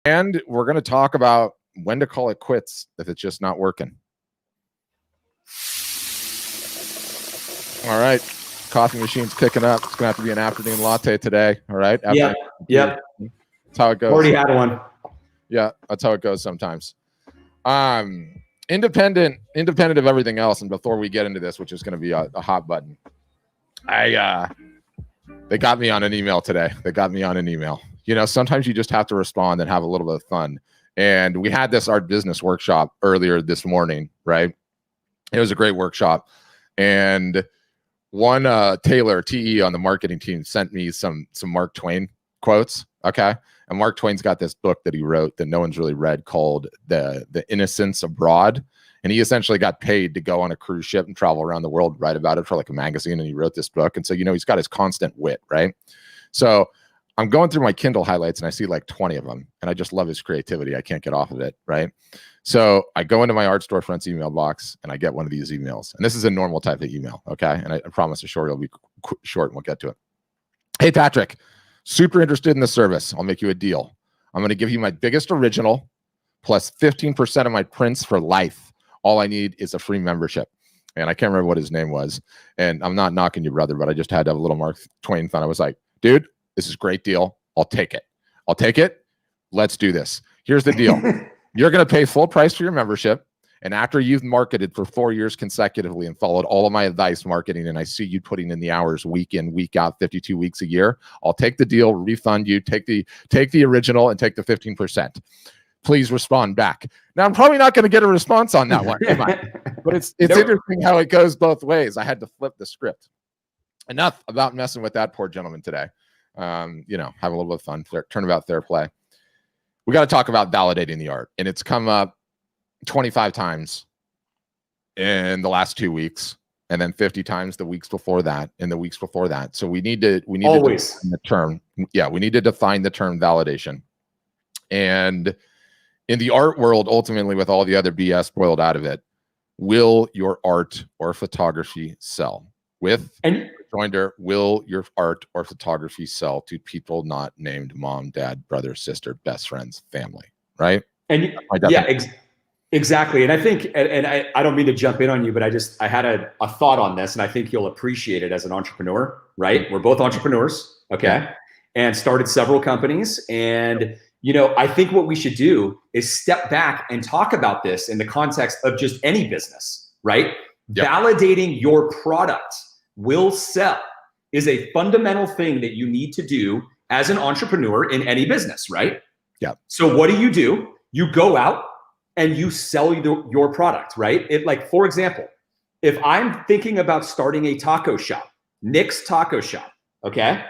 And we're going to talk about when to call it quits if it's just not working. All right. Coffee machine's kicking up. It's going to have to be an afternoon latte today. All right. Yep. That's how it goes. Already had one. Yeah. That's how it goes sometimes. Independent of everything else. And before we get into this, which is going to be a hot button, they got me on an email today. You know, sometimes you just have to respond and have a little bit of fun. And we had this art business workshop earlier this morning, right? It was a great workshop. And one Taylor, TE on the marketing team, sent me some Mark Twain quotes. Okay. And Mark Twain's got this book that he wrote that no one's really read called The Innocents Abroad. And he essentially got paid to go on a cruise ship and travel around the world, write about it for like a magazine. And he wrote this book. And so, you know, he's got his constant wit, right? So I'm going through my Kindle highlights and I see like 20 of them. And I just love his creativity. I can't get off of it, right? So I go into my art storefront's email box and I get one of these emails. And this is a normal type of email, okay? And I promise it'll be short and we'll get to it. Hey, Patrick, super interested in the service. I'll make you a deal. I'm going to give you my biggest original plus 15% of my prints for life. All I need is a free membership. And I can't remember what his name was. And I'm not knocking you, brother, but I just had to have a little Mark Twain fun. I was like, dude, this is a great deal. I'll take it. Let's do this. Here's the deal. You're going to pay full price for your membership. And after you've marketed for 4 years consecutively and followed all of my advice marketing, and I see you putting in the hours week in, week out, 52 weeks a year, I'll take the deal, refund you, take the original and take the 15%. Please respond back. Now, I'm probably not going to get a response on that one, am I? But it's interesting how it goes both ways. I had to flip the script. Enough about messing with that poor gentleman today. You know, have a little bit of fun, turnabout fair play. We got to talk about validating the art, and it's come up 25 times in the last 2 weeks, and then 50 times the weeks before that, and the weeks before that. So we need to define the term. Yeah, we need to define the term validation. And in the art world, ultimately, with all the other BS boiled out of it, will your art or photography sell? Joinder, will your art or photography sell to people not named mom, dad, brother, sister, best friends, family, right? And exactly. And I think, and I don't mean to jump in on you, but I had a thought on this, and I think you'll appreciate it as an entrepreneur, right? We're both entrepreneurs, okay? And started several companies. And, you know, I think what we should do is step back and talk about this in the context of just any business, right? Yep. Validating your product will sell is a fundamental thing that you need to do as an entrepreneur in any business, right? Yeah. So what do? You go out and you sell your product, right? Like, for example, if I'm thinking about starting a taco shop, Nick's Taco Shop, okay?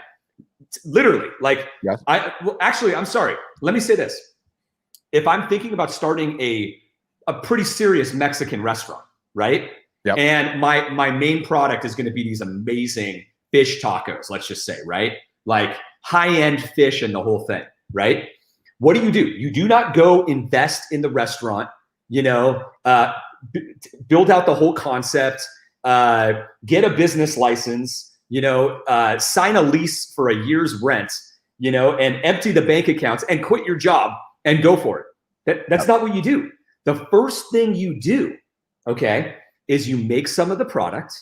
Literally, like, yes. I'm sorry. Let me say this. If I'm thinking about starting a pretty serious Mexican restaurant, right? Yep. And my main product is going to be these amazing fish tacos, let's just say, right? Like high-end fish and the whole thing, right? What do? You do not go invest in the restaurant, you know, build out the whole concept, get a business license, you know, sign a lease for a year's rent, you know, and empty the bank accounts and quit your job and go for it. That's not what you do. The first thing you do, okay, is you make some of the product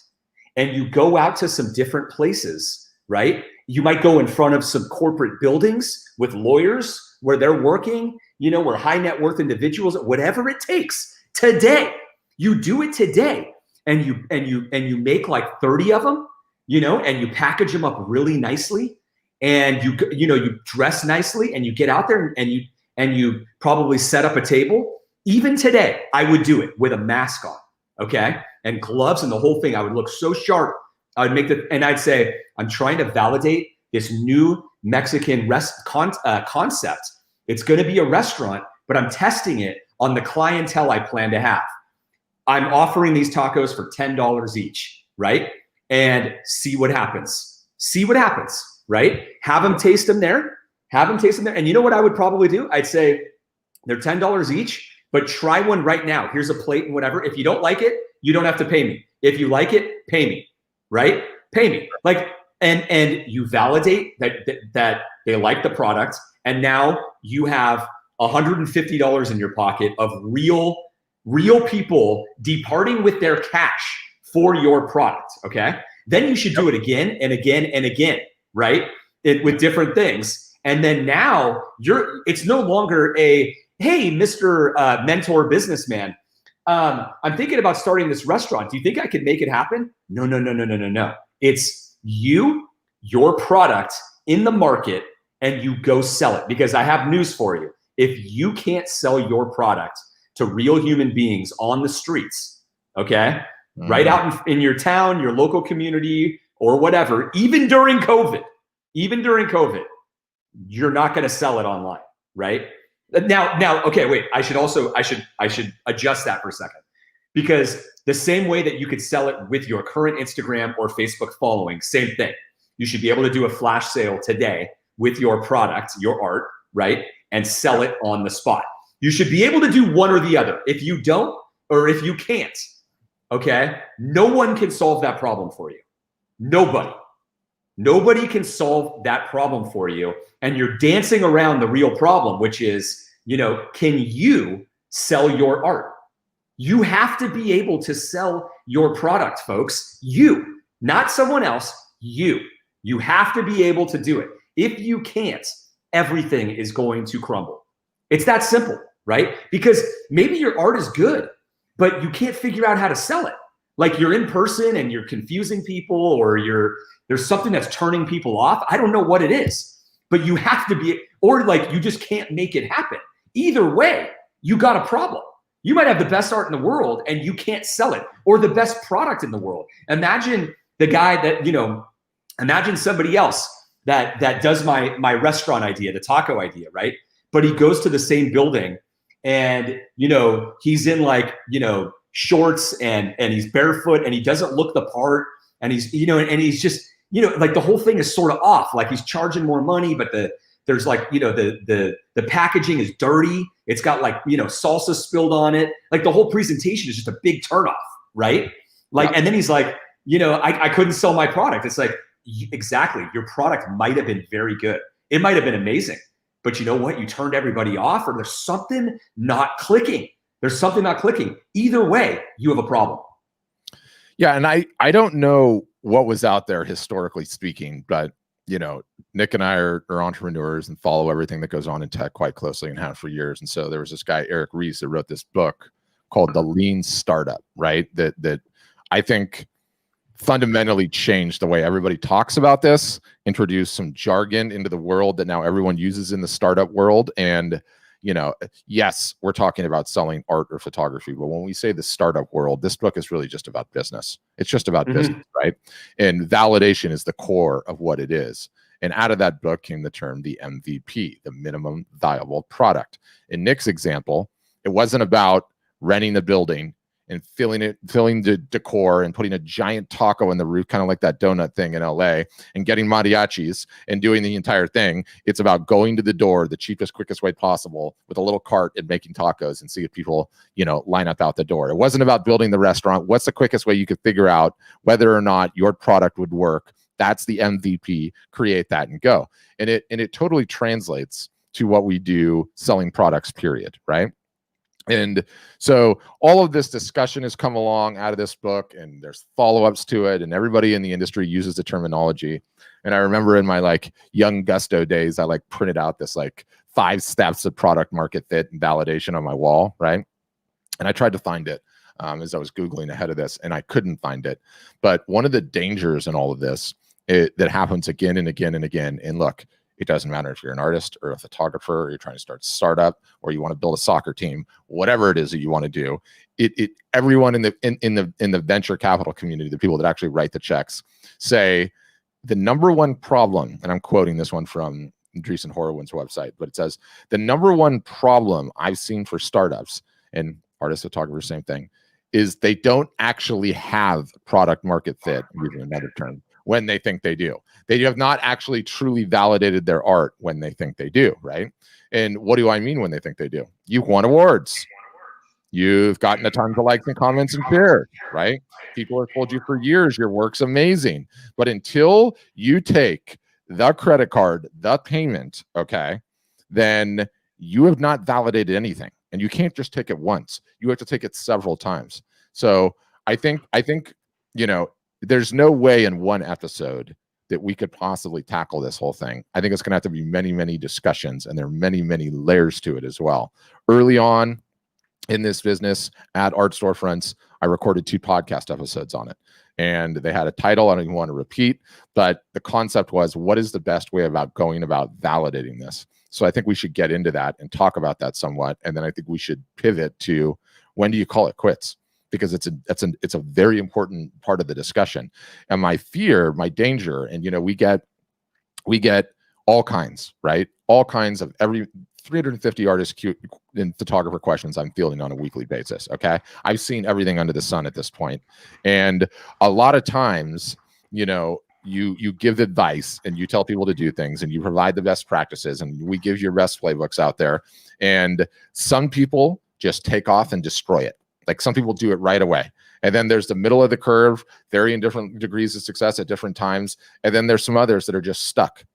and you go out to some different places, right? You might go in front of some corporate buildings with lawyers where they're working, you know, where high net worth individuals, whatever it takes today, you do it today. And you make like 30 of them, you know, and you package them up really nicely. And you dress nicely and you get out there and you probably set up a table. Even today, I would do it with a mask on. Okay, and gloves and the whole thing. I would look so sharp. I would and I'd say, I'm trying to validate this new Mexican concept. It's going to be a restaurant, but I'm testing it on the clientele I plan to have. I'm offering these tacos for $10 each, right? And see what happens. Right? Have them taste them there. And you know what I would probably do? I'd say they're $10 each. But try one right now. Here's a plate and whatever. If you don't like it, you don't have to pay me. If you like it, pay me, right? Pay me. Like, and you validate that they like the product. And now you have $150 in your pocket of real people departing with their cash for your product, okay? Then you should do it again and again and again, right? With different things. And then now it's no longer a, hey, Mr. Mentor businessman, I'm thinking about starting this restaurant. Do you think I could make it happen? No. It's your product in the market, and you go sell it. Because I have news for you. If you can't sell your product to real human beings on the streets, okay, right out in your town, your local community, or whatever, even during COVID, you're not going to sell it online, right? Now, okay, wait. I should adjust that for a second, because the same way that you could sell it with your current Instagram or Facebook following, same thing. You should be able to do a flash sale today with your product, your art, right, and sell it on the spot. You should be able to do one or the other. If you don't, or if you can't, okay, no one can solve that problem for you. Nobody can solve that problem for you. And you're dancing around the real problem, which is, can you sell your art? You have to be able to sell your product, folks. You, not someone else, you. You have to be able to do it. If you can't, everything is going to crumble. It's that simple, right? Because maybe your art is good, but you can't figure out how to sell it. Like you're in person and you're confusing people, or there's something that's turning people off. I don't know what it is, but you have to be, or like you just can't make it happen. Either way, you got a problem. You might have the best art in the world and you can't sell it, or the best product in the world. Imagine the guy that, imagine somebody else that does my restaurant idea, the taco idea, right? But he goes to the same building and, he's in shorts and he's barefoot and he doesn't look the part. And he's, and he's just, like the whole thing is sort of off. Like he's charging more money, but there's the packaging is dirty. It's got salsa spilled on it. Like the whole presentation is just a big turnoff, right? Like, and then he's like, I couldn't sell my product. It's like, exactly. Your product might have been very good. It might have been amazing, but you know what? You turned everybody off, or there's something not clicking. Either way, you have a problem. Yeah. And I don't know what was out there historically speaking, but Nick and I are entrepreneurs and follow everything that goes on in tech quite closely and have for years. And so there was this guy, Eric Ries, that wrote this book called The Lean Startup, right? That I think fundamentally changed the way everybody talks about this, introduced some jargon into the world that now everyone uses in the startup world. And yes, we're talking about selling art or photography, but when we say the startup world, this book is really just about business. It's just about business, right? And validation is the core of what it is. And out of that book came the term, the MVP, the minimum viable product. In Nick's example, it wasn't about renting the building and filling the decor and putting a giant taco on the roof, kind of like that donut thing in LA, and getting mariachis and doing the entire thing. It's about going to the door the cheapest, quickest way possible with a little cart and making tacos and see if people, line up out the door. It wasn't about building the restaurant. What's the quickest way you could figure out whether or not your product would work? That's the MVP. Create that and go. And it totally translates to what we do selling products, period, right? And so all of this discussion has come along out of this book, and there's follow-ups to it, and everybody in the industry uses the terminology. And I remember in my young gusto days, I printed out this 5 steps of product market fit and validation on my wall, right? And I tried to find it as I was Googling ahead of this, and I couldn't find it. But one of the dangers in all of this that happens again and again and again, and look, it doesn't matter if you're an artist or a photographer, or you're trying to start a startup, or you want to build a soccer team, whatever it is that you want to do. Everyone in the venture capital community, the people that actually write the checks, say the number one problem, and I'm quoting this one from Andreessen Horowitz website, but it says the number one problem I've seen for startups, and artists, photographers, same thing, is they don't actually have product market fit, I'm using another term, when they think they do. They have not actually truly validated their art when they think they do, right? And what do I mean when they think they do? You've won awards. You've gotten a ton of likes and comments and shares, right? People have told you for years your work's amazing. But until you take the credit card, the payment, okay, then you have not validated anything. And you can't just take it once. You have to take it several times. So I think, you know, there's no way in one episode that we could possibly tackle this whole thing. I think it's going to have to be many, many discussions, and there are many, many layers to it as well. Early on in this business at Art Storefronts, I recorded 2 podcast episodes on it, and they had a title I don't even want to repeat, but the concept was, what is the best way about going about validating this? So I think we should get into that and talk about that somewhat. And then I think we should pivot to, when do you call it quits? Because it's a very important part of the discussion. And my fear, my danger, and you know, we get all kinds, right? All kinds of every 350 artist and photographer questions I'm fielding on a weekly basis. Okay, I've seen everything under the sun at this point, and a lot of times, you know, you give advice and you tell people to do things and you provide the best practices and we give your best playbooks out there, and some people just take off and destroy it. Like some people do it right away. And then there's the middle of the curve, varying different degrees of success at different times. And then there's some others that are just stuck.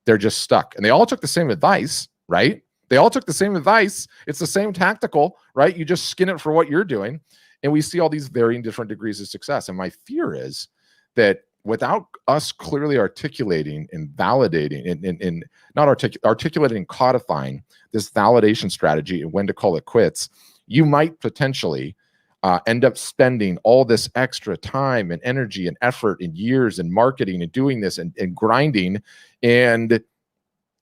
They're just stuck. And they all took the same advice, right? They all took the same advice. It's the same tactical, right? You just skin it for what you're doing. And we see all these varying different degrees of success. And my fear is that without us clearly articulating and validating and not articulating and codifying this validation strategy and when to call it quits, you might potentially end up spending all this extra time and energy and effort and years and marketing and doing this and grinding, and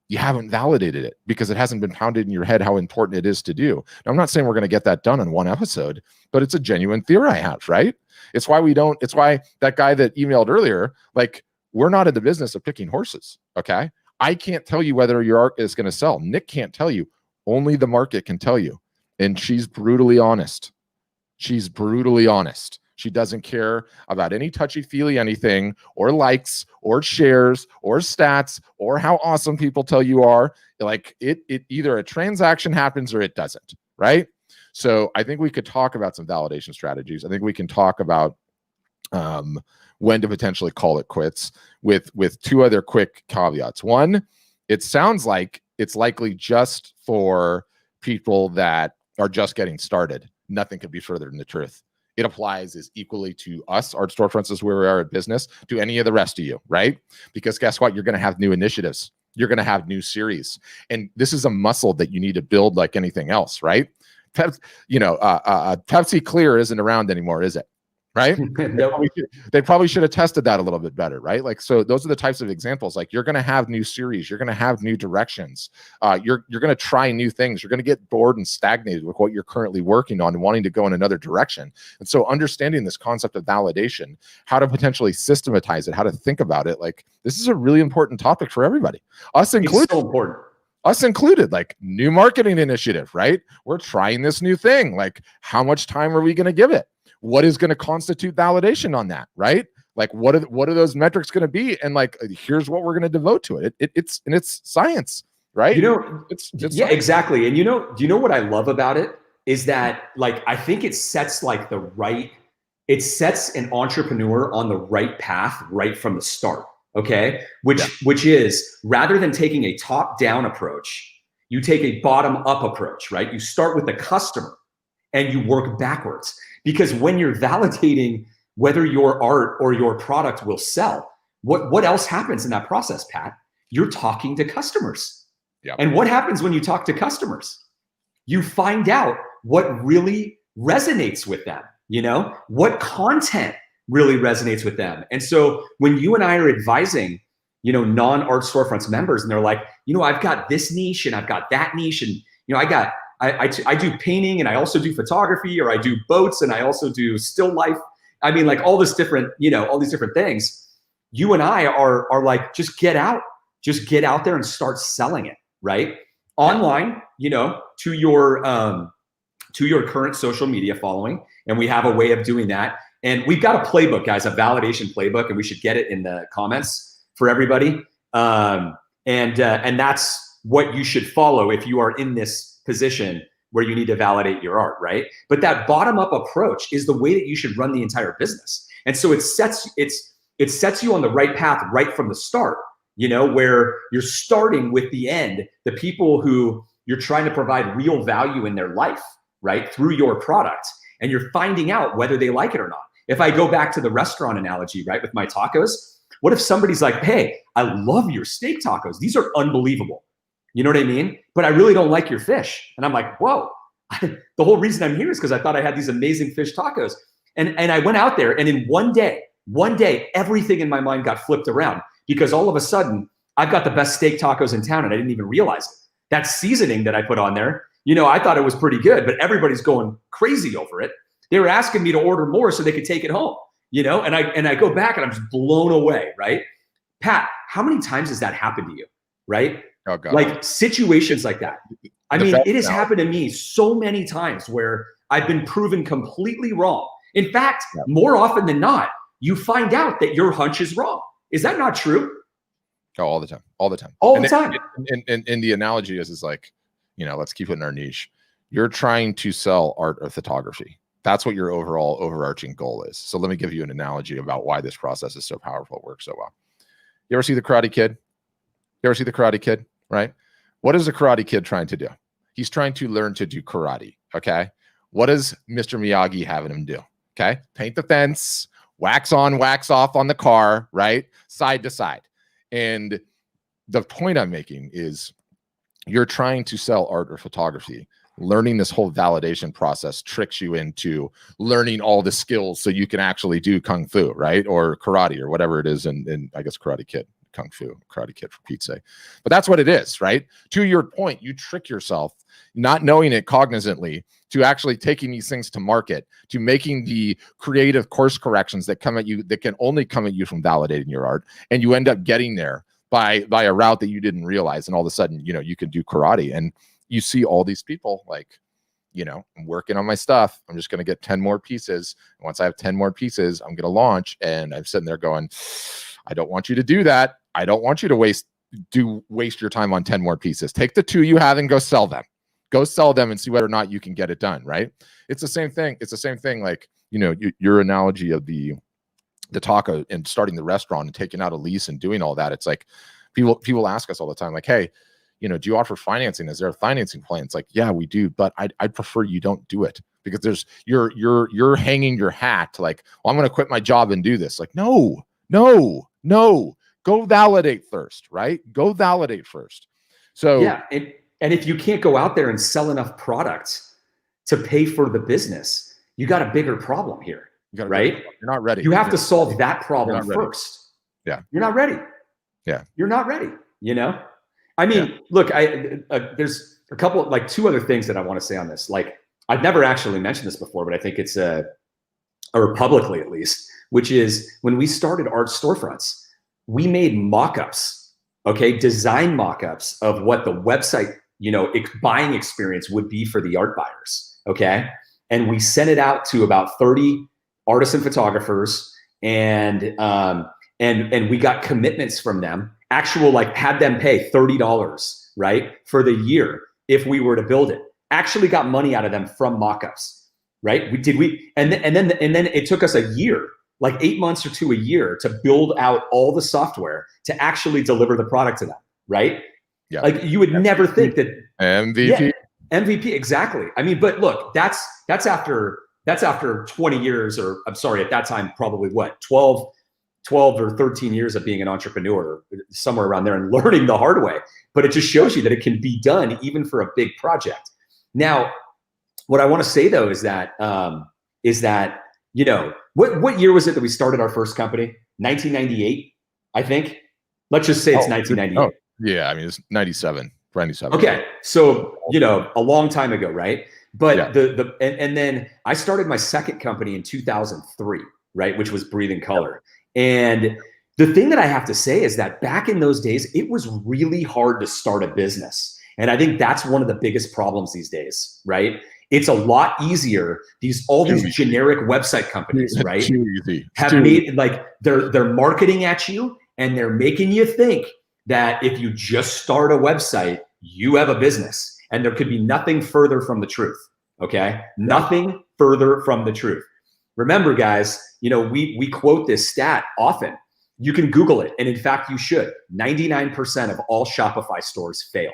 you haven't validated it because it hasn't been pounded in your head how important it is to do. Now, I'm not saying we're going to get that done in one episode, but it's a genuine theory I have, right? It's why that guy that emailed earlier, like, we're not in the business of picking horses, okay? I can't tell you whether your art is going to sell. Nick can't tell you. Only the market can tell you. And she's brutally honest. She's brutally honest. She doesn't care about any touchy-feely anything, or likes, or shares, or stats, or how awesome people tell you are. Like, it either a transaction happens or it doesn't, right? So I think we could talk about some validation strategies. I think we can talk about when to potentially call it quits with 2 other quick caveats. One, it sounds like it's likely just for people that are just getting started. Nothing could be further than the truth. It applies as equally to us, Art Storefronts, is where we are at business, to any of the rest of you, right? Because guess what? You're going to have new initiatives. You're going to have new series. And this is a muscle that you need to build like anything else, right? Pepsi Clear isn't around anymore, is it? Right? They probably should have tested that a little bit better, right? Like, so those are the types of examples. Like, you're going to have new series, you're going to have new directions, you're going to try new things, you're going to get bored and stagnated with what you're currently working on and wanting to go in another direction. And so understanding this concept of validation, how to potentially systematize it, how to think about it, like, this is a really important topic for everybody, us included. It's so important. Us included. Like, new marketing initiative, right? We're trying this new thing. Like, how much time are we going to give it? What is going to constitute validation on that, right? Like, what are those metrics going to be? And like, here's what we're going to devote to it. It's science, right? You know, it's yeah, science. exactly. And do you know what I love about it is that, like, I think it sets it sets an entrepreneur on the right path right from the start. Okay, which is, rather than taking a top-down approach, you take a bottom-up approach, right? You start with the customer and you work backwards. Because when you're validating whether your art or your product will sell, what else happens in that process, Pat? You're talking to customers. Yep. And what happens when you talk to customers? You find out what really resonates with them, you know? What content really resonates with them. And so when you and I are advising, you know, non-Art Storefronts members, and they're like, you know, I've got this niche and I've got that niche, and, you know, I do painting and I also do photography, or I do boats and I also do still life. I mean, like, all these different things. You and I are like, just get out there and start selling it, right? Online, you know, to your current social media following. And we have a way of doing that. And we've got a playbook, guys, a validation playbook, and we should get it in the comments for everybody. And that's what you should follow if you are in this position where you need to validate your art, right? But that bottom-up approach is the way that you should run the entire business. And so it sets you on the right path right from the start, you know, where you're starting with the end, the people who, You're trying to provide real value in their life, right? Through your product. And you're finding out whether they like it or not. If I go back to the restaurant analogy, right, with my tacos, what if somebody's like, hey, I love your steak tacos. These are unbelievable. You know what I mean? But I really don't like your fish. And I'm like, whoa, the whole reason I'm here is because I thought I had these amazing fish tacos. And I went out there, and in one day, everything in my mind got flipped around, because all of a sudden I've got the best steak tacos in town and I didn't even realize it. That seasoning that I put on there, you know, I thought it was pretty good, but everybody's going crazy over it. They were asking me to order more so they could take it home, you know, and I go back and I'm just blown away, right? Pat, how many times has that happened to you, right? Oh, God. Like situations like that. I mean, it has happened to me so many times where I've been proven completely wrong. In fact, more often than not, you find out that your hunch is wrong. Is that not true? Oh, all the time. All the time. All the time. And the analogy is like, you know, let's keep it in our niche. You're trying to sell art or photography. That's what your overall overarching goal is. So let me give you an analogy about why this process is so powerful. It works so well. You ever see The Karate Kid? You ever see The Karate Kid, right? What is the Karate Kid trying to do? He's trying to learn to do karate, okay? What does Mr. Miyagi having him do? Okay, paint the fence, wax on, wax off on the car, right? Side to side. And the point I'm making is you're trying to sell art or photography. Learning this whole validation process tricks you into learning all the skills so you can actually do Kung Fu, right? Or karate or whatever it is. And I guess Karate Kid, Kung Fu, Karate Kid for Pete's sake. But that's what it is, right? To your point, you trick yourself, not knowing it cognizantly, to actually taking these things to market, to making the creative course corrections that come at you, that can only come at you from validating your art. And you end up getting there by a route that you didn't realize. And all of a sudden, you know, you can do karate. And you see all these people like, you know, I'm working on my stuff. I'm just going to get 10 more pieces. And once I have 10 more pieces, I'm going to launch. And I'm sitting there going, I don't want you to do that. I don't want you to waste your time on 10 more pieces. Take the 2 you have and go sell them. Go sell them and see whether or not you can get it done, right? It's the same thing. It's the same thing. Like, you know, your analogy of the taco and starting the restaurant and taking out a lease and doing all that. It's like people ask us all the time, like, hey, you know, do you offer financing? Is there a financing plan? It's like, yeah, we do, but I'd prefer you don't do it, because you're hanging your hat like, well, I'm going to quit my job and do this. Like, no, go validate first, right? Go validate first. So yeah. And if you can't go out there and sell enough products to pay for the business, you got a bigger problem here, right? You're not ready. You have to solve that problem first. Yeah. You're not ready. Yeah. You're not ready, you know? I mean, look, there's a couple, like 2 other things that I want to say on this. Like, I've never actually mentioned this before, but I think it's or publicly at least, which is when we started art storefronts, we made mock-ups, okay? Design mock-ups of what the website, you know, buying experience would be for the art buyers, okay? And we sent it out to about 30 artists and photographers, and we got commitments from them. Actual, like, had them pay $30, right, for the year if we were to build it. Actually got money out of them from mock-ups, right? And then it took us a year, like 8 months or 2 a year, to build out all the software to actually deliver the product to them, right? Yeah. Like, you would never think that MVP. Yeah, MVP, exactly. I mean, but look, that's after 20 years, or I'm sorry, at that time, probably what, 12 or 13 years of being an entrepreneur, somewhere around there, and learning the hard way. But it just shows you that it can be done even for a big project. Now, what I want to say though is that you know, what year was it that we started our first company? 1998, I think. Let's just say it's 1998. Oh, yeah, I mean, it's 97. Okay, so, you know, a long time ago, right? But and then I started my second company in 2003, right, which was Breathing Color. And the thing that I have to say is that back in those days, it was really hard to start a business. And I think that's one of the biggest problems these days, right? It's a lot easier. All these generic website companies, right, have made, like, they're marketing at you, and they're making you think that if you just start a website, you have a business. And there could be nothing further from the truth, okay? Nothing further from the truth. Remember, guys, you know, we quote this stat often. You can Google it. And in fact, you should. 99% of all Shopify stores fail.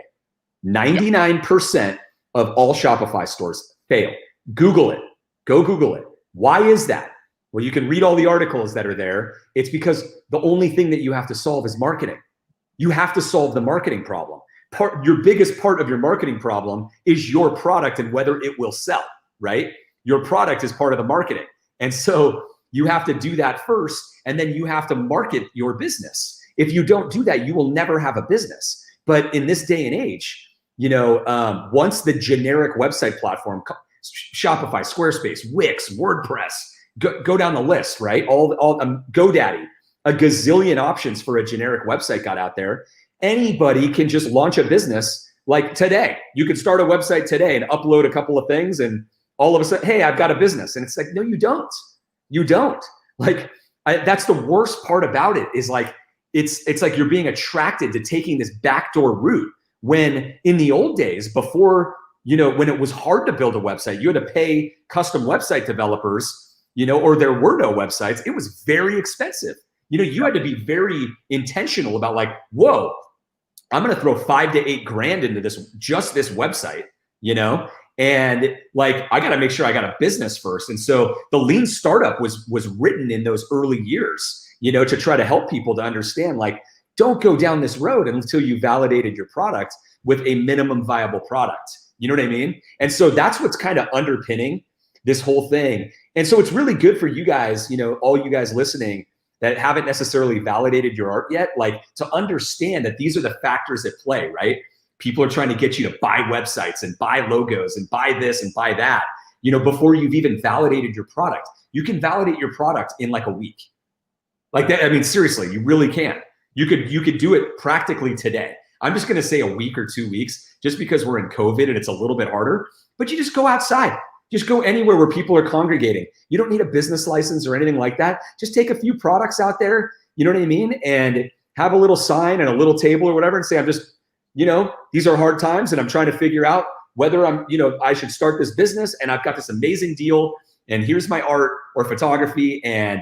99% of all Shopify stores fail. Google it. Go Google it. Why is that? Well, you can read all the articles that are there. It's because the only thing that you have to solve is marketing. You have to solve the marketing problem. Your biggest part of your marketing problem is your product and whether it will sell, right? Your product is part of the marketing. And so you have to do that first, and then you have to market your business. If you don't do that, you will never have a business. But in this day and age, once the generic website platform, Shopify, Squarespace, Wix, WordPress, go down the list, right? GoDaddy, a gazillion options for a generic website got out there. Anybody can just launch a business like today. You could start a website today and upload a couple of things, and all of a sudden, hey, I've got a business. And it's like, no, you don't. You don't. Like, that's the worst part about it, is like, it's like you're being attracted to taking this backdoor route, when in the old days, before, when it was hard to build a website, you had to pay custom website developers, or there were no websites. It was very expensive. You had to be very intentional about like, whoa, I'm going to throw $5 to $8 grand into this website, and like, I got to make sure I got a business first. And so the lean startup was written in those early years, to try to help people to understand, like, don't go down this road until you validated your product with a minimum viable product. You know what I mean? And so that's what's kind of underpinning this whole thing. And so it's really good for you guys, all you guys listening that haven't necessarily validated your art yet, like, to understand that these are the factors at play, right? People are trying to get you to buy websites and buy logos and buy this and buy that, before you've even validated your product. You can validate your product in like a week. Like that, I mean, seriously, you really can. You could do it practically today. I'm just gonna say a week or 2 weeks, just because we're in COVID and it's a little bit harder, but you just go outside. Just go anywhere where people are congregating. You don't need a business license or anything like that. Just take a few products out there, you know what I mean? And have a little sign and a little table or whatever, and say, I'm just, these are hard times and I'm trying to figure out whether I should start this business, and I've got this amazing deal, and here's my art or photography, and,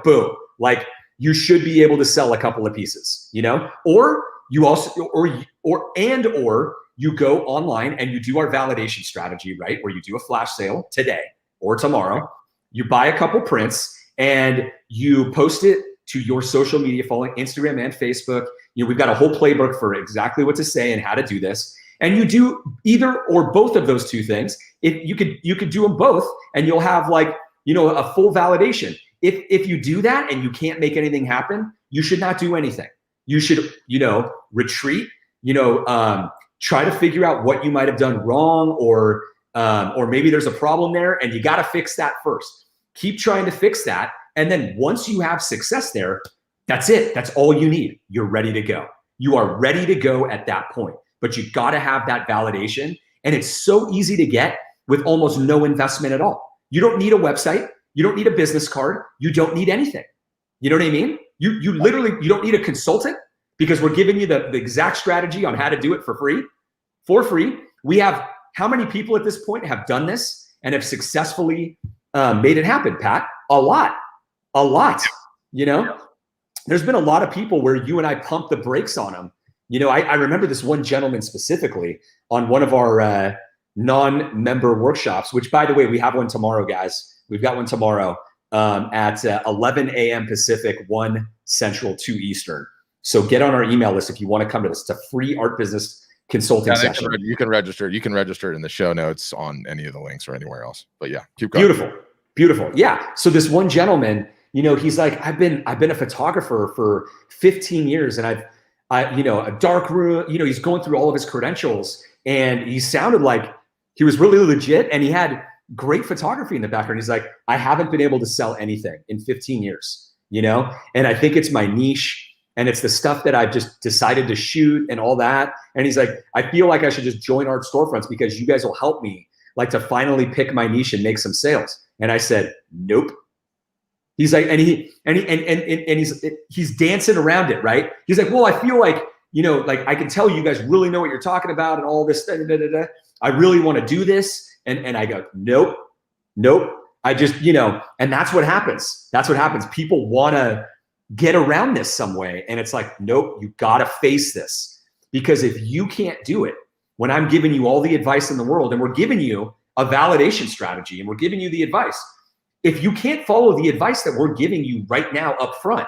boom. Like, you should be able to sell a couple of pieces, or you also, or you go online and you do our validation strategy, right? Where you do a flash sale today or tomorrow, you buy a couple prints and you post it to your social media following, Instagram and Facebook. We've got a whole playbook for exactly what to say and how to do this. And you do either or both of those two things. If you could do them both, and you'll have like, a full validation. If you do that and you can't make anything happen, you should not do anything. You should, retreat, try to figure out what you might have done wrong, or maybe there's a problem there and you got to fix that first. Keep trying to fix that. And then once you have success there, that's it. That's all you need. You're ready to go. You are ready to go at that point, but you got to have that validation. And it's so easy to get with almost no investment at all. You don't need a website. You don't need a business card. You don't need anything. You know what I mean? You literally, you don't need a consultant, because we're giving you the exact strategy on how to do it for free. For free. We have, how many people at this point have done this and have successfully made it happen, Pat? A lot. There's been a lot of people where you and I pumped the brakes on them. I remember this one gentleman specifically on one of our non-member workshops, which, by the way, we have one tomorrow, guys. We've got one tomorrow at 11 a.m. Pacific, 1 Central, 2 Eastern. So get on our email list if you want to come to this. It's a free art business consulting session. You can register. You can register in the show notes on any of the links or anywhere else. But yeah, keep going. Beautiful. Yeah. So this one gentleman, he's like, I've been a photographer for 15 years, and I've a dark room. He's going through all of his credentials, and he sounded like he was really legit, and he had great photography in the background. He's like, I haven't been able to sell anything in 15 years, and I think it's my niche. And it's the stuff that I've just decided to shoot and all that. And he's like, I feel like I should just join Art Storefronts because you guys will help me like to finally pick my niche and make some sales. And I said, nope. He's like, and he's dancing around it, right? He's like, well, I feel like, like I can tell you guys really know what you're talking about and all this. I really want to do this. And I go, nope. I just, and that's what happens. People want to get around this some way. And it's like, nope, you got to face this, because if you can't do it, when I'm giving you all the advice in the world and we're giving you a validation strategy and we're giving you the advice, if you can't follow the advice that we're giving you right now up front,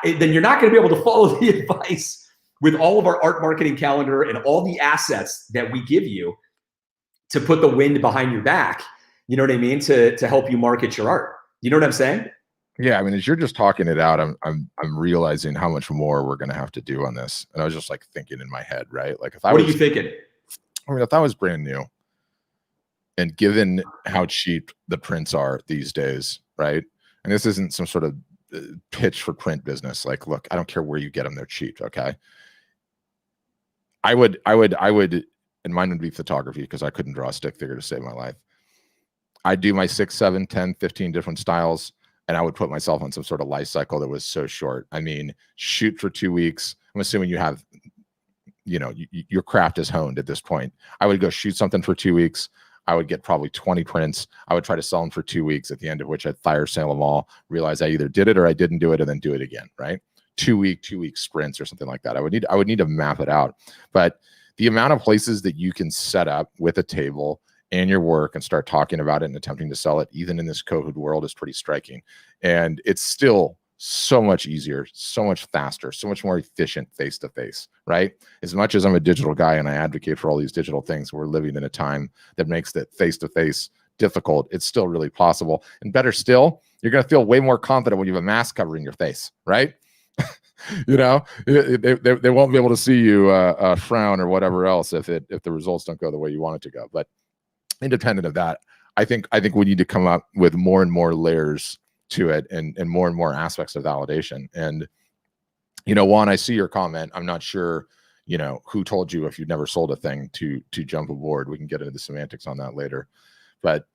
then you're not going to be able to follow the advice with all of our art marketing calendar and all the assets that we give you to put the wind behind your back, you know what I mean, to help you market your art. You know what I'm saying? Yeah, I mean, as you're just talking it out, I'm realizing how much more we're going to have to do on this. And I was just like thinking in my head, right? Like if I what was, are you thinking? I mean, if I was brand new, and given how cheap the prints are these days, right? And this isn't some sort of pitch for print business. Like, look, I don't care where you get them; they're cheap. Okay. I would, and mine would be photography because I couldn't draw a stick figure to save my life. I'd do my 6, 7, 10, 15 different styles, and I would put myself on some sort of life cycle that was so short. I mean, shoot for 2 weeks. I'm assuming you have, you know, your craft is honed at this point. I would go shoot something for 2 weeks. I would get probably 20 prints. I would try to sell them for 2 weeks, at the end of which I'd fire sale them all, realize I either did it or I didn't do it, and then do it again, right? 2 week sprints or something like that. I would need to map it out. But the amount of places that you can set up with a table and your work and start talking about it and attempting to sell it, even in this COVID world, is pretty striking. And it's still so much easier, so much faster, so much more efficient face-to-face, right? As much as I'm a digital guy and I advocate for all these digital things, we're living in a time that makes that face-to-face difficult. It's still really possible. And better still, you're going to feel way more confident when you have a mask covering your face, right? You know, they won't be able to see you frown or whatever else if the results don't go the way you want it to go. But independent of that, I think we need to come up with more and more layers to it and more aspects of validation. And, you know, Juan, I see your comment. I'm not sure, you know, who told you if you've never sold a thing to jump aboard. We can get into the semantics on that later. But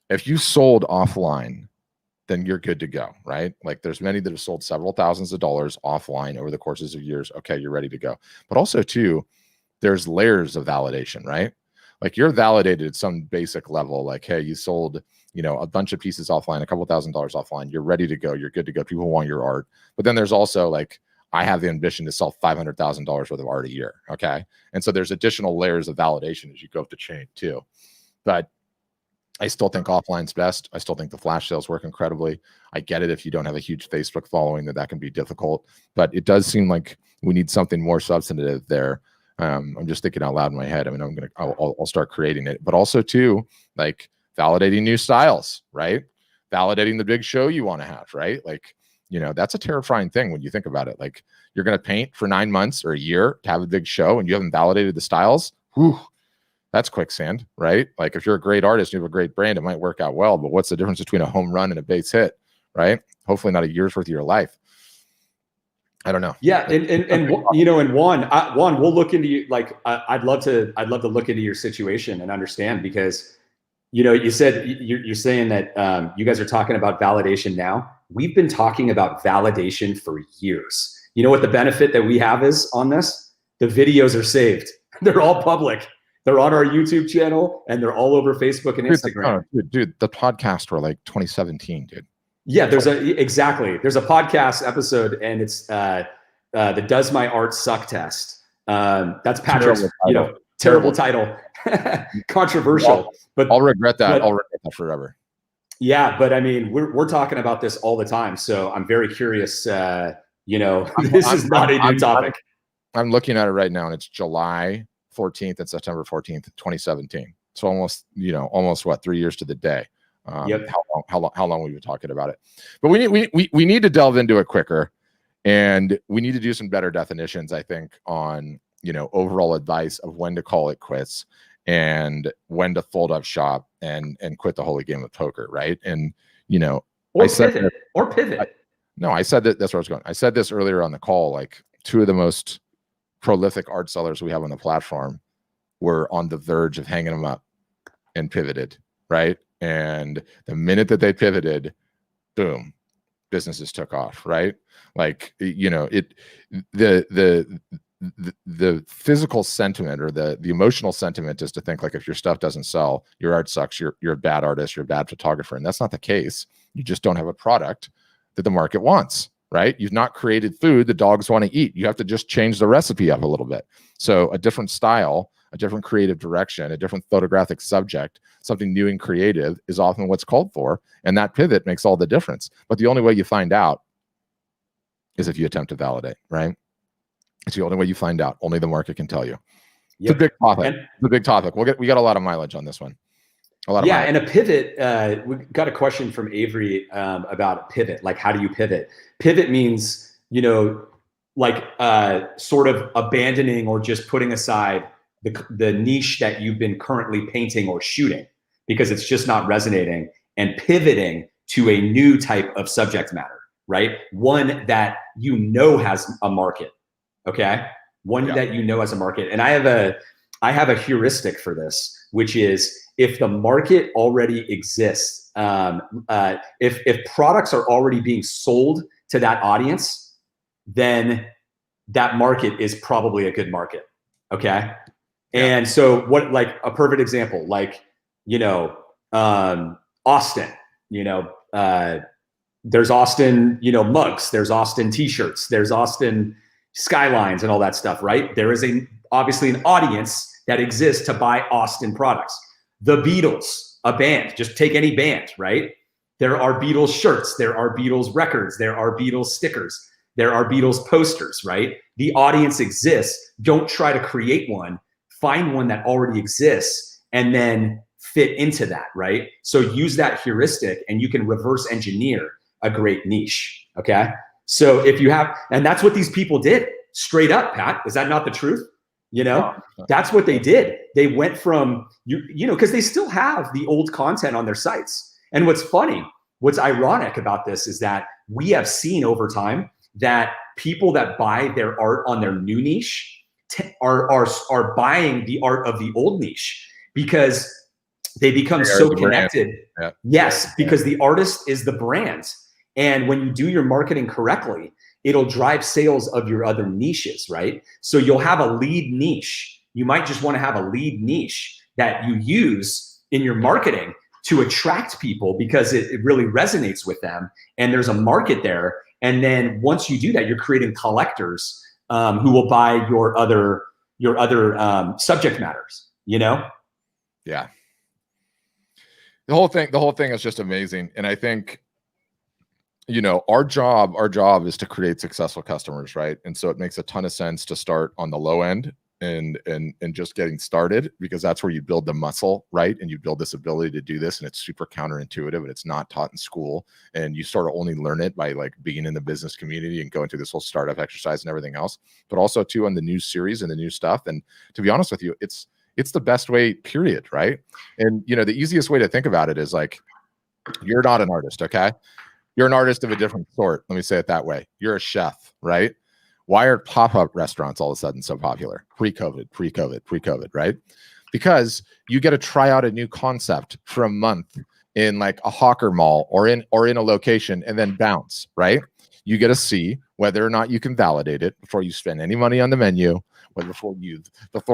if you sold offline, then you're good to go, right? Like there's many that have sold several thousands of dollars offline over the courses of years. Okay, you're ready to go. But also too, there's layers of validation, right? Like you're validated at some basic level, like, hey, you sold, you know, a bunch of pieces offline, a couple $1,000s offline. You're ready to go. You're good to go. People want your art. But then there's also like, I have the ambition to sell $500,000 worth of art a year. Okay. And so there's additional layers of validation as you go up the chain too. But I still think offline's best. I still think the flash sales work incredibly. I get it if you don't have a huge Facebook following that can be difficult, but it does seem like we need something more substantive there. I'm just thinking out loud in my head. I mean, I'll start creating it, but also too, like validating new styles, right? Validating the big show you want to have, right? Like, you know, that's a terrifying thing when you think about it. Like you're going to paint for 9 months or a year to have a big show and you haven't validated the styles. Whew, that's quicksand, right? Like if you're a great artist, you have a great brand, it might work out well, but what's the difference between a home run and a base hit, right? Hopefully not a year's worth of your life. I don't know. Yeah, and you know, and Juan, we'll look into you. Like, I'd love to look into your situation and understand, because, you know, you said you're saying that you guys are talking about validation now. We've been talking about validation for years. You know what the benefit that we have is on this? The videos are saved. They're all public. They're on our YouTube channel and they're all over Facebook and Instagram. Dude, the podcasts were like 2017, dude. Yeah, there's a podcast episode, and it's the Does My Art Suck test. That's Patrick's, terrible title. Controversial. But I'll regret that. I'll regret that forever. Yeah, but I mean, we're talking about this all the time, so I'm very curious. This is not a new topic. I'm looking at it right now, and it's July 14th and September 14th, 2017. So almost what, 3 years to the day. Yep. How long we've been talking about it, but we need to delve into it quicker, and we need to do some better definitions, I think, on, overall advice of when to call it quits and when to fold up shop and quit the holy game of poker, right? And or pivot. I said that. That's where I was going. I said this earlier on the call. Like, two of the most prolific art sellers we have on the platform were on the verge of hanging them up and pivoted, right? And the minute that they pivoted, boom, businesses took off, right? Like, the physical sentiment or the emotional sentiment is to think, like, if your stuff doesn't sell, your art sucks, you're a bad artist, you're a bad photographer. And that's not the case. You just don't have a product that the market wants, right? You've not created food the dogs want to eat. You have to just change the recipe up a little bit. So a different style, a different creative direction, a different photographic subject, something new and creative is often what's called for. And that pivot makes all the difference. But the only way you find out is if you attempt to validate, right? It's the only way you find out. Only the market can tell you. It's a big topic. It's a big topic. We got a lot of mileage on this one. And a pivot. We got a question from Avery about a pivot. Like, how do you pivot? Pivot means, like sort of abandoning or just putting aside the niche that you've been currently painting or shooting because it's just not resonating, and pivoting to a new type of subject matter, right? One that has a market. Okay. One that has a market. And I have a heuristic for this, which is if the market already exists, if products are already being sold to that audience, then that market is probably a good market. Okay. And so what, like a perfect example, like, Austin, there's Austin, mugs, there's Austin t-shirts, there's Austin skylines and all that stuff, right? There is obviously an audience that exists to buy Austin products. The Beatles, a band, just take any band, right? There are Beatles shirts, there are Beatles records, there are Beatles stickers, there are Beatles posters, right? The audience exists. Don't try to create one, find one that already exists and then fit into that, right? So use that heuristic and you can reverse engineer a great niche, okay? So if you have, and that's what these people did, straight up, Pat. Is that not the truth? That's what they did. They went from, because they still have the old content on their sites. And what's ironic about this is that we have seen over time that people that buy their art on their new niche are buying the art of the old niche because they become so connected. Yeah. Yes, because the artist is the brand. And when you do your marketing correctly, it'll drive sales of your other niches, right? So you'll have a lead niche. You might just want to have a lead niche that you use in your marketing to attract people because it really resonates with them and there's a market there. And then once you do that, you're creating collectors who will buy your other subject matters, Yeah. The whole thing is just amazing. And I think, our job is to create successful customers, right? And so it makes a ton of sense to start on the low end and just getting started, because that's where you build the muscle, right? And you build this ability to do this, and it's super counterintuitive and it's not taught in school. And you sort of only learn it by like being in the business community and going through this whole startup exercise and everything else, but also too on the new series and the new stuff. And to be honest with you, it's the best way, period, right? And the easiest way to think about it is like, you're not an artist, okay? You're an artist of a different sort. Let me say it that way. You're a chef, right? Why are pop-up restaurants all of a sudden so popular? Pre-COVID, right? Because you get to try out a new concept for a month in like a hawker mall or in a location and then bounce, right? You get to see whether or not you can validate it before you spend any money on the menu, before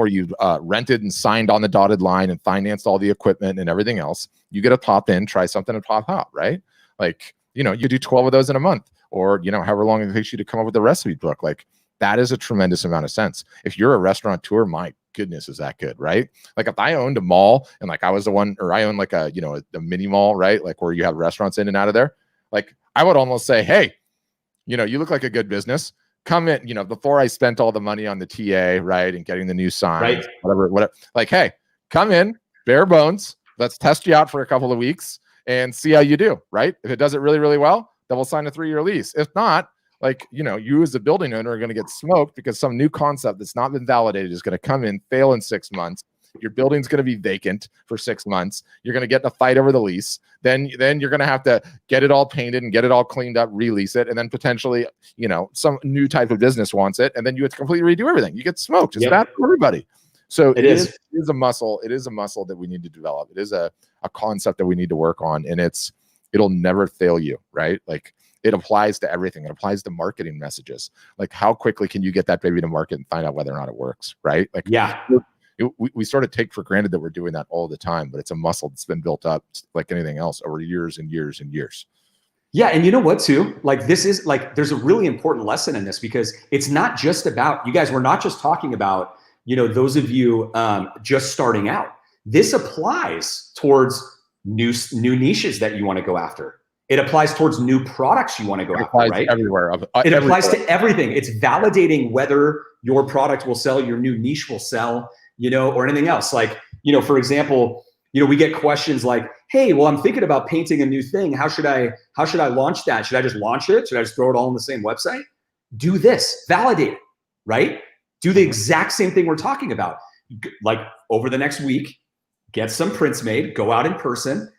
you've rented and signed on the dotted line and financed all the equipment and everything else. You get to pop in, try something and pop out, right? Like, you do 12 of those in a month, or, however long it takes you to come up with a recipe book. Like, that is a tremendous amount of sense. If you're a restaurateur, my goodness, is that good, right? Like, if I owned a mall and like I was the one, or I own like a mini mall, right? Like where you have restaurants in and out of there. Like, I would almost say, hey, you look like a good business. Come in, before I spent all the money on the TA, right? And getting the new signs, right? Whatever. Like, hey, come in, bare bones. Let's test you out for a couple of weeks and see how you do, right? If it does it really, really well, then we'll sign a 3-year lease. If not, like, you as a building owner are going to get smoked because some new concept that's not been validated is going to come in, fail in 6 months. Your building's going to be vacant for 6 months. You're going to get in a fight over the lease. Then you're going to have to get it all painted and get it all cleaned up, release it. And then potentially, some new type of business wants it. And then you have to completely redo everything. You get smoked. It's bad for everybody. So it is a muscle. It is a muscle that we need to develop. It is a concept that we need to work on, and it'll never fail you, right? Like, it applies to everything. It applies to marketing messages. Like, how quickly can you get that baby to market and find out whether or not it works, right? Like, we sort of take for granted that we're doing that all the time, but it's a muscle that's been built up like anything else over years and years and years. Yeah. And you know what, too? Like, this is like, there's a really important lesson in this, because it's not just about, you guys, we're not just talking about those of you just starting out, this applies towards new niches that you want to go after. It applies towards new products you want to go after, right? Everywhere. It applies to everything. It's validating whether your product will sell, your new niche will sell, or anything else. Like, for example, we get questions like, hey, well, I'm thinking about painting a new thing. How should I launch that? Should I just launch it? Should I just throw it all on the same website? Do this, validate it, right? Do the exact same thing we're talking about. Like over the next week, get some prints made, go out in person,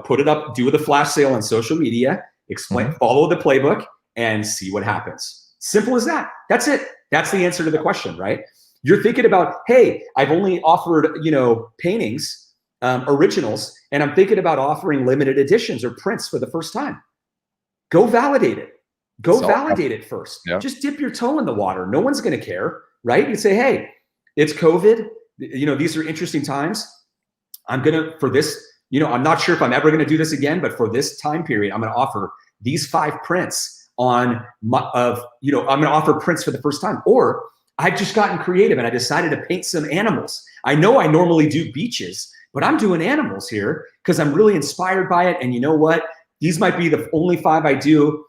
put it up, do the flash sale on social media, explain, follow the playbook, and see what happens. Simple as that. That's it. That's the answer to the question, right? You're thinking about, hey, I've only offered, paintings, originals, and I'm thinking about offering limited editions or prints for the first time. Go validate it. Go validate it first. Yeah. Just dip your toe in the water. No one's going to care, right? You say, hey, it's COVID. These are interesting times. I'm for this, I'm not sure if I'm ever going to do this again, but for this time period, I'm going to offer these 5 prints I'm going to offer prints for the first time. Or I've just gotten creative and I decided to paint some animals. I know I normally do beaches, but I'm doing animals here because I'm really inspired by it. And you know what? These might be the only 5 I do.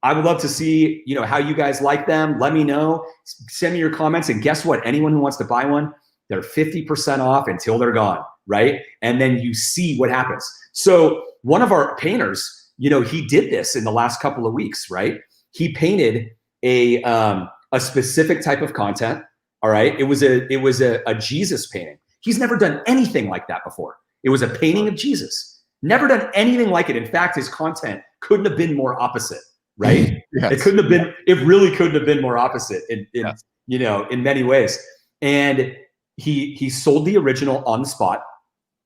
I would love to see, how you guys like them. Let me know. Send me your comments. And guess what? Anyone who wants to buy one, they're 50% off until they're gone, right? And then you see what happens. So one of our painters, he did this in the last couple of weeks, right? He painted a specific type of content. All right. It was a Jesus painting. He's never done anything like that before. It was a painting of Jesus. Never done anything like it. In fact, his content couldn't have been more opposite, right? Yes. It really couldn't have been more opposite in many ways. And he sold the original on the spot.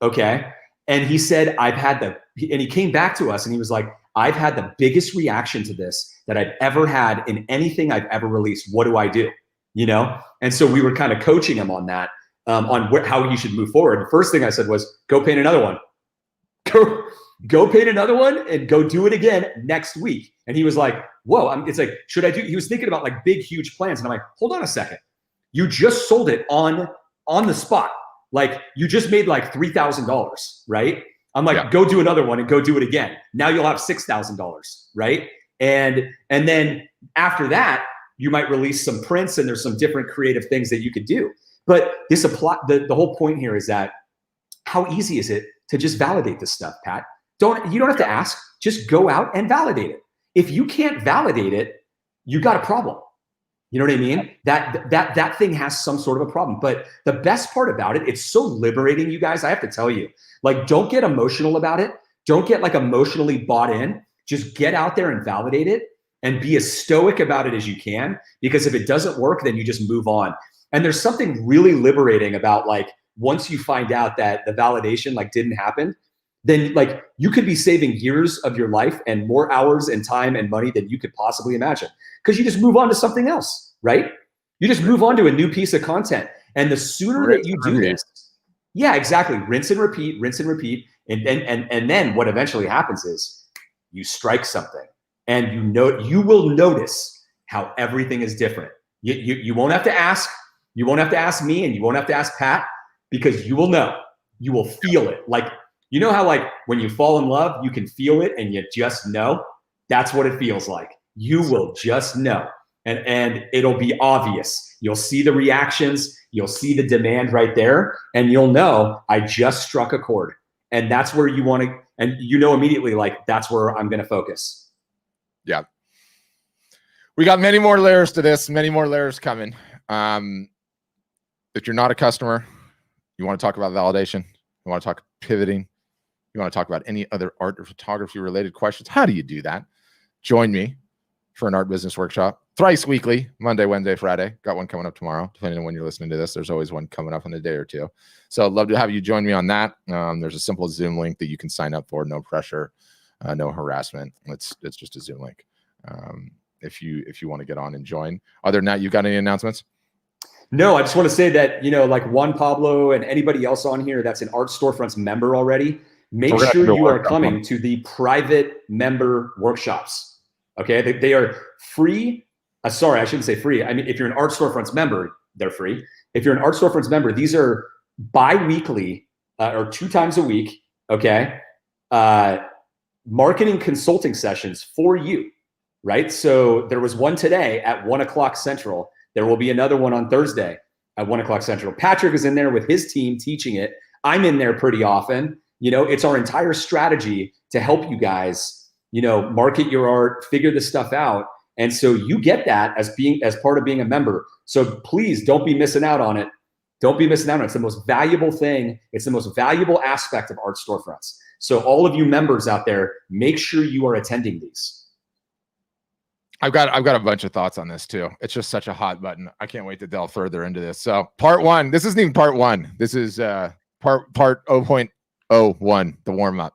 Okay. And he said, and he came back to us and he was like, I've had the biggest reaction to this that I've ever had in anything I've ever released. What do I do? And so we were kind of coaching him on that, how he should move forward. The first thing I said was, go paint another one. Go paint another one and go do it again next week. And he was like, whoa, it's like, should I do? He was thinking about like big, huge plans. And I'm like, hold on a second. You just sold it on the spot. Like you just made like $3,000, right? I'm like, go do another one and go do it again. Now you'll have $6,000, right? And then after that, you might release some prints and there's some different creative things that you could do. But the whole point here is that how easy is it to just validate this stuff, Pat? You don't have to ask, just go out and validate it. If you can't validate it, you got a problem. You know what I mean? That thing has some sort of a problem. But the best part about it, it's so liberating, you guys. I have to tell you, like, don't get emotional about it. Don't get like emotionally bought in. Just get out there and validate it and be as stoic about it as you can. Because if it doesn't work, then you just move on. And there's something really liberating about like, once you find out that the validation like didn't happen, then like you could be saving years of your life and more hours and time and money than you could possibly imagine. Because you just move on to something else, right? You just move on to a new piece of content. And the sooner that you do this, yeah, exactly. Rinse and repeat, rinse and repeat. And then what eventually happens is you strike something and you will notice how everything is different. You won't have to ask. You won't have to ask me and you won't have to ask Pat, because you will know. You will feel it. Like, you know how like when you fall in love, you can feel it and you just know? That's what it feels like. You will just know. And it'll be obvious. You'll see the reactions. You'll see the demand right there. And you'll know I just struck a chord. And that's where you want to, and you know immediately, like, that's where I'm going to focus. Yeah. We got many more layers to this, many more layers coming. If you're not a customer, you want to talk about validation, you want to talk pivoting, you want to talk about any other art or photography related questions, how do you do that? Join me for an art business workshop thrice weekly, Monday, Wednesday, Friday. Got one coming up tomorrow, depending on when you're listening to this. There's always one coming up in a day or two. So I'd love to have you join me on that. There's a simple Zoom link that you can sign up for. No pressure, no harassment. It's just a Zoom link. If you want to get on and join. Other than that, you got any announcements? No, I just want to say that, like Juan Pablo and anybody else on here that's an Art Storefronts member already, make sure you are coming to the private member workshops. Okay, they are free. Sorry, I shouldn't say free. I mean, if you're an Art Storefronts member, they're free. if you're an Art Storefronts member, these are bi-weekly or 2 times a week, okay? Marketing consulting sessions for you, right? So there was one today at 1 o'clock Central. There will be another one on Thursday at 1 o'clock Central. Patrick is in there with his team teaching it. I'm in there pretty often. You know, it's our entire strategy to help you guys, you know, market your art, figure this stuff out. And so you get that as part of being a member. So please don't be missing out on it. Don't be missing out on it. It's the most valuable thing. It's the most valuable aspect of Art Storefronts. So all of you members out there, make sure you are attending these. I've got a bunch of thoughts on this too. It's just such a hot button. I can't wait to delve further into this. So part 1, this isn't even part 1. This is part 0.01, the warm up.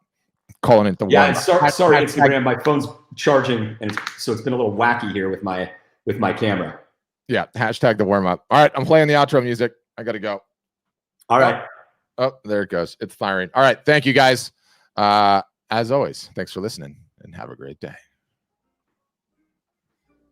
Calling it the warm up. Sorry, Instagram. My phone's charging, and so it's been a little wacky here with my camera. Yeah, hashtag the warm up. All right, I'm playing the outro music. I got to go. All right. Oh, there it goes. It's firing. All right, thank you guys. As always, thanks for listening, and have a great day.